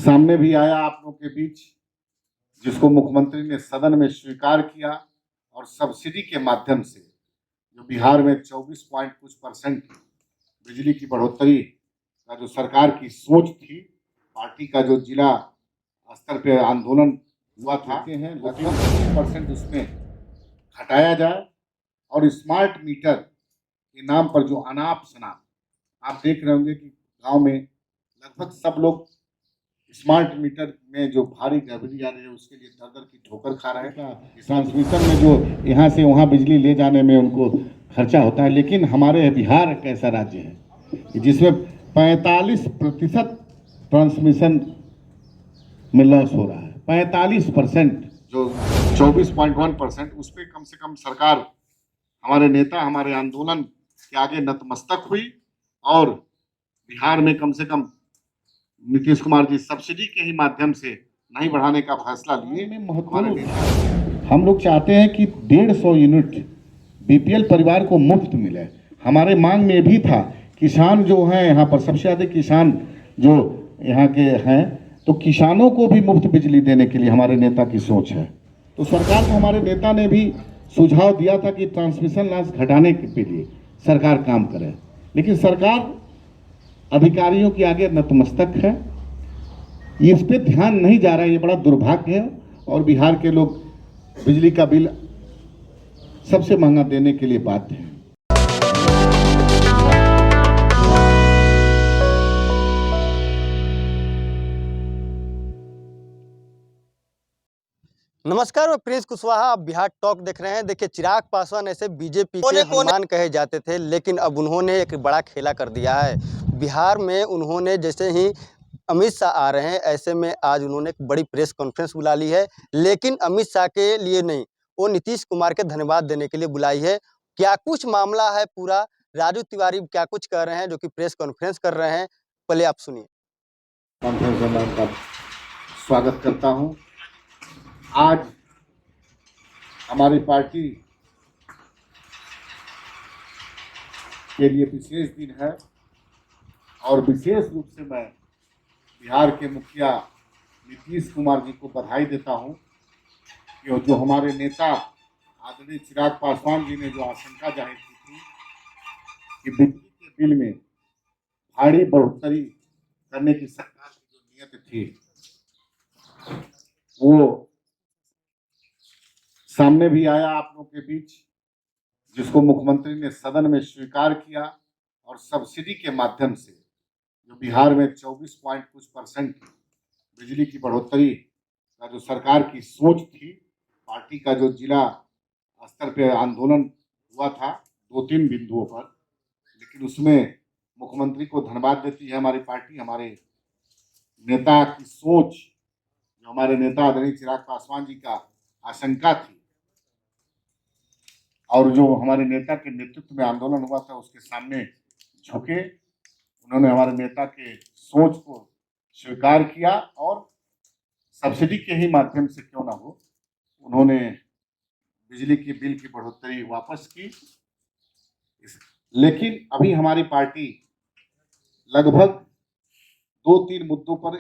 सामने भी आया आप लोगों के बीच, जिसको मुख्यमंत्री ने सदन में स्वीकार किया और सब्सिडी के माध्यम से जो बिहार में 24 पॉइंट कुछ परसेंट बिजली की बढ़ोतरी का जो सरकार की सोच थी, पार्टी का जो जिला स्तर पे आंदोलन हुआ था, लगभग 30% उसमें हटाया जाए और स्मार्ट मीटर के नाम पर जो अनाप शनाप आप देख रहे होंगे कि गांव में लगभग सब लोग स्मार्ट मीटर में जो भारी गड़बड़ी आ रही है उसके लिए दर दर की ठोकर खा रहे हैं। ट्रांसमिशन में जो यहाँ से वहाँ बिजली ले जाने में उनको खर्चा होता है, लेकिन हमारे बिहार एक ऐसा राज्य है जिसमें 45% ट्रांसमिशन में लॉस हो रहा है। 45% जो 24.1% उस पर कम से कम सरकार, हमारे नेता, हमारे आंदोलन के आगे नतमस्तक हुई और बिहार में कम से कम नीतीश कुमार जी सब्सिडी के ही माध्यम से नहीं बढ़ाने का फैसला लिए। हम लोग चाहते हैं कि 150 यूनिट बीपीएल परिवार को मुफ्त मिले। हमारे मांग में भी था, किसान जो हैं यहाँ पर सबसे ज़्यादा किसान जो यहाँ के हैं, तो किसानों को भी मुफ्त बिजली देने के लिए हमारे नेता की सोच है। तो सरकार को हमारे नेता ने भी सुझाव दिया था कि ट्रांसमिशन लॉस घटाने के लिए सरकार काम करे, लेकिन सरकार अधिकारियों के आगे नतमस्तक है, इस पे ध्यान नहीं जा रहा है। ये बड़ा दुर्भाग्य है और बिहार के लोग बिजली का बिल सबसे महंगा देने के लिए बाध्य हैं। नमस्कार, मैं प्रिंस कुशवाहा। आप बिहार टॉक देख रहे हैं। देखिए, चिराग पासवान ऐसे बीजेपी के हनुमान कहे जाते थे, लेकिन अब उन्होंने एक बड़ा खेला कर दिया है। बिहार में उन्होंने जैसे ही अमित शाह आ रहे हैं, ऐसे में आज उन्होंने एक बड़ी प्रेस कॉन्फ्रेंस बुला ली है, लेकिन अमित शाह के लिए नहीं, वो नीतीश कुमार के धन्यवाद देने के लिए बुलाई है। क्या कुछ मामला है पूरा, राजू तिवारी क्या कुछ कह रहे हैं जो कि प्रेस कॉन्फ्रेंस कर रहे हैं, पहले आप सुनिए। कॉन्फ्रेंस में मैं आपका स्वागत करता हूँ। आज हमारी पार्टी के लिए विशेष दिन है और विशेष रूप से मैं बिहार के मुखिया नीतीश कुमार जी को बधाई देता हूं कि जो हमारे नेता आदरणीय चिराग पासवान जी ने जो आशंका जाहिर की थी कि बिजली के बिल में भारी बढ़ोतरी करने की सरकार की जो नीयत थी, वो सामने भी आया आप लोगों के बीच, जिसको मुख्यमंत्री ने सदन में स्वीकार किया और सब्सिडी के माध्यम से जो बिहार में 24 पॉइंट कुछ परसेंट बिजली की बढ़ोतरी का जो सरकार की सोच थी, पार्टी का जो जिला स्तर पे आंदोलन हुआ था 2-3 बिंदुओं पर, लेकिन उसमें मुख्यमंत्री को धन्यवाद देती है हमारी पार्टी। हमारे नेता की सोच, जो हमारे नेता आदरणीय चिराग पासवान जी का आशंका थी और जो हमारे नेता के नेतृत्व में आंदोलन हुआ था, उसके सामने झुके। उन्होंने हमारे नेता के सोच को स्वीकार किया और सब्सिडी के ही माध्यम से क्यों ना हो, उन्होंने बिजली की बिल की बढ़ोतरी वापस की। लेकिन अभी हमारी पार्टी लगभग 2-3 मुद्दों पर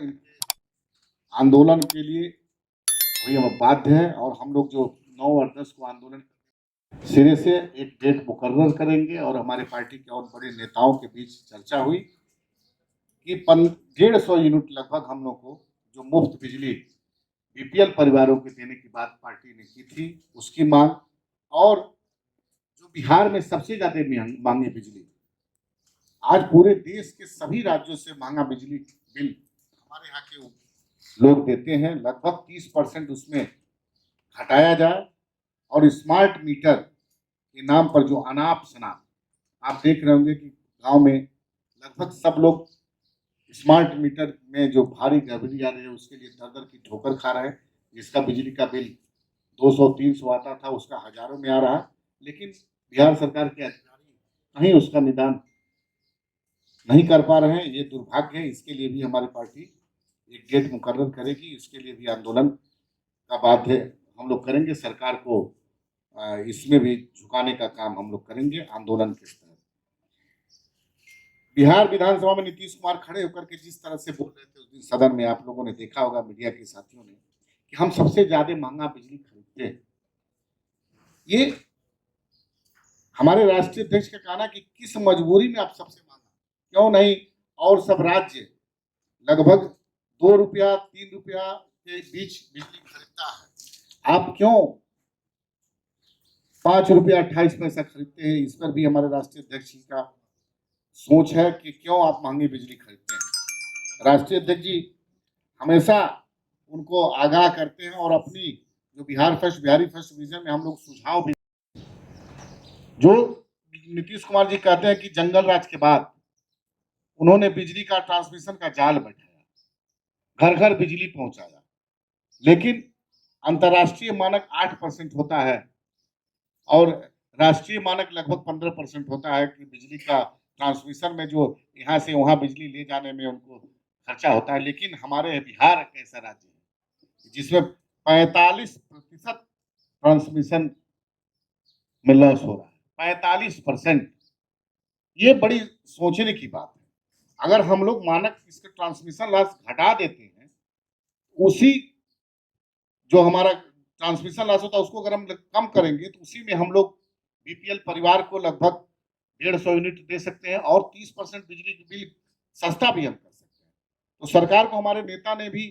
आंदोलन के लिए अभी हम बाध्य हैं और हम लोग जो 9 और 10 को आंदोलन सिरे से एक डेट मुकर्रर करेंगे और हमारे पार्टी के और बड़े नेताओं के बीच चर्चा हुई कि 150 यूनिट लगभग हम लोग को जो मुफ्त बिजली बीपीएल परिवारों को देने की बात पार्टी ने की थी, उसकी मांग, और जो बिहार में सबसे ज्यादा मांगे बिजली, आज पूरे देश के सभी राज्यों से महंगा बिजली बिल हमारे यहाँ के लोग देते हैं, लगभग 30% उसमें हटाया जाए और स्मार्ट मीटर के नाम पर जो अनाप शनाप आप देख रहे होंगे कि गांव में लगभग सब लोग स्मार्ट मीटर में जो भारी गड़बड़ी आ रही है उसके लिए दर दर की ठोकर खा रहे हैं। जिसका बिजली का बिल 200-300 आता था, उसका हजारों में आ रहा है, लेकिन बिहार सरकार के अधिकारी कहीं उसका निदान नहीं कर पा रहे हैं। ये दुर्भाग्य है। इसके लिए भी हमारी पार्टी एक डेट मुकर्रर करेगी। इसके लिए भी आंदोलन का बाध्य हम लोग करेंगे। सरकार को इसमें भी झुकाने का काम हम लोग करेंगे आंदोलन के तहत। बिहार विधानसभा में नीतीश कुमार खड़े होकर के जिस तरह से बोल रहे थे उस दिन सदन में, आप लोगों ने देखा होगा, मीडिया के साथियों ने, कि हम सबसे ज्यादा महंगा बिजली खरीदते हैं। ये हमारे राष्ट्रीय अध्यक्ष का कहना कि किस मजबूरी में आप सबसे महंगा, क्यों नहीं और सब राज्य लगभग 2 रुपया 3 रुपया के बीच बिजली खरीदता है, आप क्यों 5 रुपया 28 पैसा खरीदते हैं? इस पर भी हमारे राष्ट्रीय अध्यक्ष जी का सोच है कि क्यों आप महंगी बिजली खरीदते हैं। राष्ट्रीय अध्यक्ष जी हमेशा उनको आगाह करते हैं और अपनी जो बिहारी फर्स्ट विजन में हम लोग सुझाव भी, जो नीतीश कुमार जी कहते हैं कि जंगल राज के बाद उन्होंने बिजली का ट्रांसमिशन का जाल बैठाया, घर घर बिजली पहुंचाया, लेकिन अंतर्राष्ट्रीय मानक 8% होता है और राष्ट्रीय मानक लगभग 15% होता है कि बिजली का ट्रांसमिशन में जो यहाँ से वहाँ बिजली ले जाने में उनको खर्चा होता है। लेकिन हमारे बिहार एक ऐसा राज्य है जिसमें 45% ट्रांसमिशन में लॉस हो रहा है, 45%। ये बड़ी सोचने की बात है। अगर हम लोग मानक इसके ट्रांसमिशन लॉस घटा देते हैं, उसी जो हमारा ट्रांसमिशन लॉस होता है उसको अगर हम कम करेंगे तो उसी में हम लोग बीपीएल परिवार को लगभग 150 यूनिट दे सकते हैं और 30% बिजली की बिल सस्ता भी हम कर सकते हैं। तो सरकार को हमारे नेता ने भी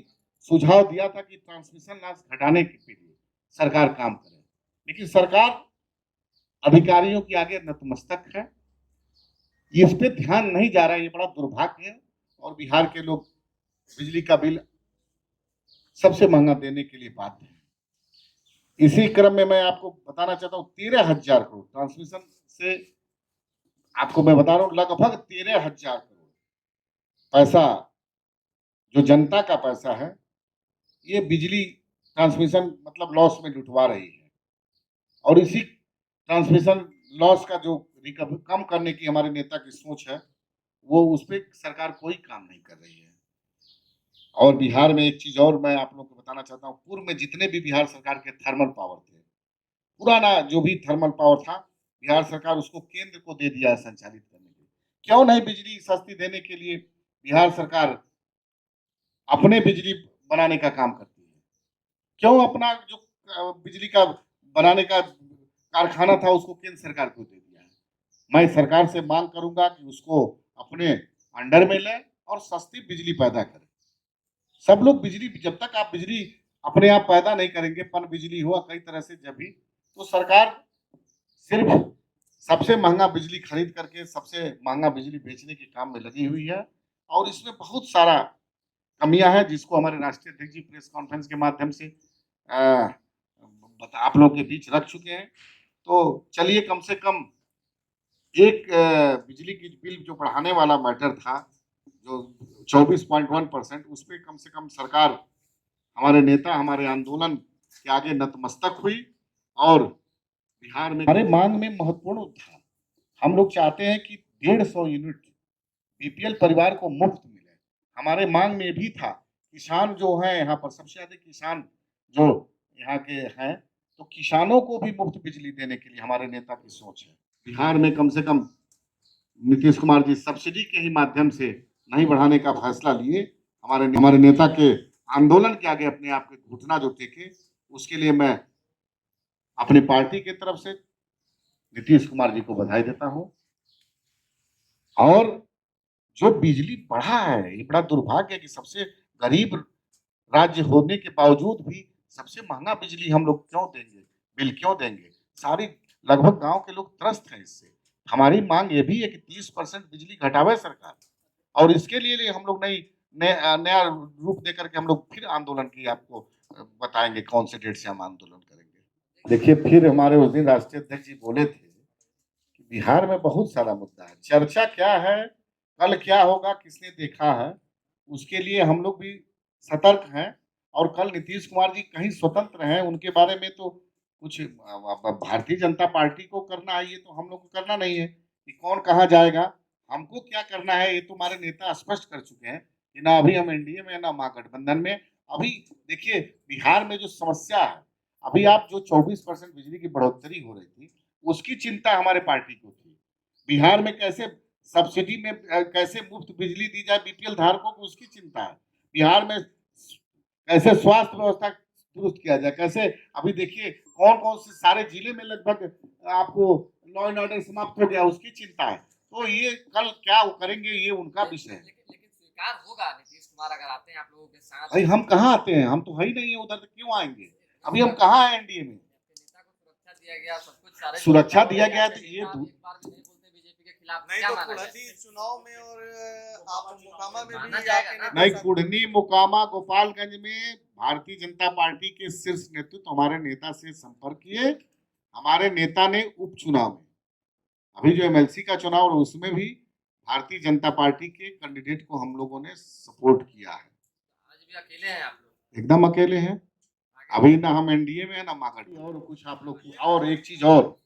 सुझाव दिया था कि ट्रांसमिशन लॉस घटाने के लिए सरकार काम करे, लेकिन सरकार अधिकारियों के आगे नतमस्तक है, इस पे ध्यान नहीं जा रहा है। ये बड़ा दुर्भाग्य है और बिहार के लोग बिजली का बिल सबसे महंगा देने के लिए बाध्य है। इसी क्रम में मैं आपको बताना चाहता हूँ 13,000 करोड़ ट्रांसमिशन से, आपको मैं बता रहा हूँ लगभग 13,000 करोड़ पैसा जो जनता का पैसा है, ये बिजली ट्रांसमिशन मतलब लॉस में लुटवा रही है। और इसी ट्रांसमिशन लॉस का जो रिकवर कम करने की हमारे नेता की सोच है, वो उस पर सरकार कोई काम नहीं कर रही है। और बिहार में एक चीज और मैं आप लोग को बताना चाहता हूँ, पूर्व में जितने भी बिहार सरकार के थर्मल पावर थे, पुराना जो भी थर्मल पावर था, बिहार सरकार उसको केंद्र को दे दिया है संचालित करने के लिए। क्यों नहीं बिजली सस्ती देने के लिए बिहार सरकार अपने बिजली बनाने का काम करती है? क्यों अपना जो बिजली का बनाने का कारखाना था उसको केंद्र सरकार को दे दिया है? मैं सरकार से मांग करूंगा कि उसको अपने अंडर में ले और सस्ती बिजली पैदा करे। सब लोग बिजली, जब तक आप बिजली अपने आप पैदा नहीं करेंगे, पन बिजली हुआ कई तरह से जब भी, तो सरकार सिर्फ सबसे महंगा बिजली खरीद करके सबसे महंगा बिजली बेचने के काम में लगी हुई है। और इसमें बहुत सारा कमियां हैं जिसको हमारे राष्ट्रीय अध्यक्ष जी प्रेस कॉन्फ्रेंस के माध्यम से आप लोगों के बीच रख चुके हैं। तो चलिए, कम से कम एक बिजली की बिल जो बढ़ाने वाला मैटर था, जो 24.1%, उस पर कम से कम सरकार, हमारे नेता हमारे आंदोलन के आगे नतमस्तक हुई और बिहार में हमारे मांग में महत्वपूर्ण था। हम लोग चाहते हैं कि 150 यूनिट बीपीएल परिवार को मुफ्त मिले। हमारे मांग में भी था, किसान जो है यहाँ पर सबसे ज्यादा किसान जो यहाँ के हैं, तो किसानों को भी मुफ्त बिजली देने के लिए हमारे नेता की सोच है। बिहार में कम से कम नीतीश कुमार जी सब्सिडी के ही माध्यम से नहीं बढ़ाने का फैसला लिए। हमारे नेता के आंदोलन के आगे अपने आप के घुटना जो टेके, उसके लिए मैं अपनी पार्टी की तरफ से नीतीश कुमार जी को बधाई देता हूं। और जो बिजली बढ़ा है, ये बड़ा दुर्भाग्य है कि सबसे गरीब राज्य होने के बावजूद भी सबसे महंगा बिजली हम लोग क्यों देंगे, बिल क्यों देंगे? सारी लगभग गांव के लोग त्रस्त हैं इससे। हमारी मांग ये भी है कि 30% बिजली घटावे सरकार, और इसके लिए हम लोग नया रूप दे करके हम लोग फिर आंदोलन की आपको बताएंगे कौन से डेट से हम आंदोलन करेंगे। देखिए, फिर हमारे उस दिन राष्ट्रीय अध्यक्ष जी बोले थे कि बिहार में बहुत सारा मुद्दा है, चर्चा क्या है, कल क्या होगा किसने देखा है, उसके लिए हम लोग भी सतर्क हैं। और कल नीतीश कुमार जी कहीं स्वतंत्र हैं, उनके बारे में तो कुछ भारतीय जनता पार्टी को करना है, ये तो हम लोग को करना नहीं है कि कौन कहाँ जाएगा। हमको क्या करना है ये तो हमारे नेता स्पष्ट कर चुके हैं कि ना अभी हम एनडीए में ना महागठबंधन में। अभी देखिए, बिहार में जो समस्या है, अभी आप जो 24% बिजली की बढ़ोतरी हो रही थी, उसकी चिंता हमारे पार्टी को थी। बिहार में कैसे सब्सिडी में कैसे मुफ्त बिजली दी जाए बीपीएल धारकों को, उसकी चिंता है। बिहार में कैसे स्वास्थ्य व्यवस्था दुरुस्त किया जाए, कैसे अभी देखिए कौन कौन से सारे जिले में लगभग आपको लॉ एंड ऑर्डर समाप्त हो गया, उसकी चिंता है। तो ये कल क्या वो करेंगे, ये उनका विषय है। लेकिन स्वीकार होगा नीतीश कुमार अगर आते हैं आप लोगों के साथ। भाई हम कहाँ आते हैं, हम तो है ही नहीं है उधर, तो क्यों आएंगे? अभी हम कहाँ हैं एनडीए में? नेता को सुरक्षा दिया गया, सब कुछ सारे सुरक्षा दिया गया, तो ये एक बार भी नहीं बोलते बीजेपी के खिलाफ, नहीं क्या तो माना जाए? कुढ़नी चुनाव में और आप मोकामा में माना भी जाएगा आपके ना? नेता नहीं, साहब- कुढ़नी, मोकामा, गोपालगंज में भारतीय जनता पार्टी के शीर्ष नेतृत्व हमारे नेता से संपर्क किए। हमारे नेता ने उपचुनाव में, अभी जो एमएलसी का चुनाव और उसमें भी भारतीय जनता पार्टी के कैंडिडेट को हम लोगों ने सपोर्ट किया है। आज भी अकेले हैं आप लोग? एकदम अकेले हैं। अभी ना हम एनडीए में है ना मागड़। और कुछ आप लोग, और एक चीज और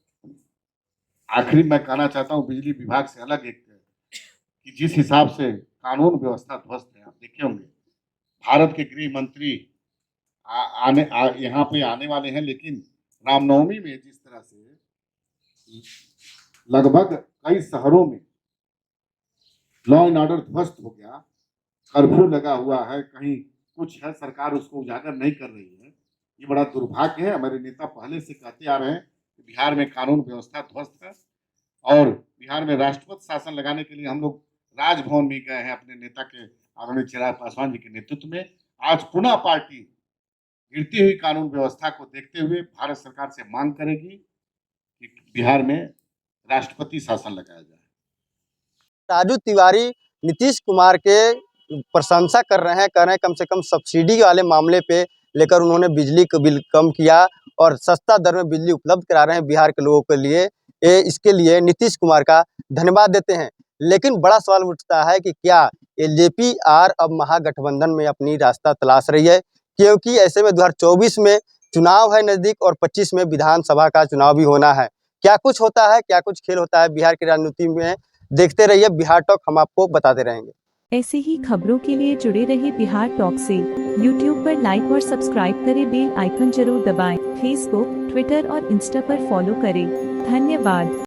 आखिरी मैं कहना चाहता हूँ, बिजली विभाग से अलग एक कि जिस हिसाब से कानून व्यवस्था ध्वस्त है, आप देखे होंगे भारत के गृह मंत्री यहाँ पे आने वाले हैं, लेकिन रामनवमी में जिस तरह से लगभग कई शहरों में लॉ एंड ऑर्डर ध्वस्त हो गया, कर्फ्यू लगा हुआ है, कहीं कुछ है, सरकार उसको उजागर नहीं कर रही है, ये बड़ा दुर्भाग्य है। हमारे नेता पहले से कहते आ रहे हैं कि बिहार में कानून व्यवस्था ध्वस्त है और बिहार में राष्ट्रपति शासन लगाने के लिए हम लोग राजभवन में गए हैं अपने नेता के आदरणीय चिराग पासवान जी के नेतृत्व में। आज पुनः पार्टी गिरती हुई कानून व्यवस्था को देखते हुए भारत सरकार से मांग करेगी कि बिहार में राष्ट्रपति शासन लगाया जाए। राजू तिवारी नीतीश कुमार के प्रशंसा कर रहे हैं, कह रहे हैं कम से कम सब्सिडी वाले मामले पे लेकर उन्होंने बिजली का बिल कम किया और सस्ता दर में बिजली उपलब्ध करा रहे हैं बिहार के लोगों के लिए। इसके लिए नीतीश कुमार का धन्यवाद देते हैं। लेकिन बड़ा सवाल उठता है कि क्या एलजेपी अब महागठबंधन में अपनी रास्ता तलाश रही है, क्योंकि ऐसे में 2024 में चुनाव है नज़दीक और 25 में विधानसभा का चुनाव भी होना है। क्या कुछ होता है, क्या कुछ खेल होता है बिहार की राजनीति में, देखते रहिए बिहार टॉक, हम आपको बताते रहेंगे। ऐसे ही खबरों के लिए जुड़े रहिए बिहार टॉक से। यूट्यूब पर लाइक और सब्सक्राइब करें, बेल आइकन जरूर दबाएं। फेसबुक, ट्विटर और इंस्टा पर फॉलो करें। धन्यवाद।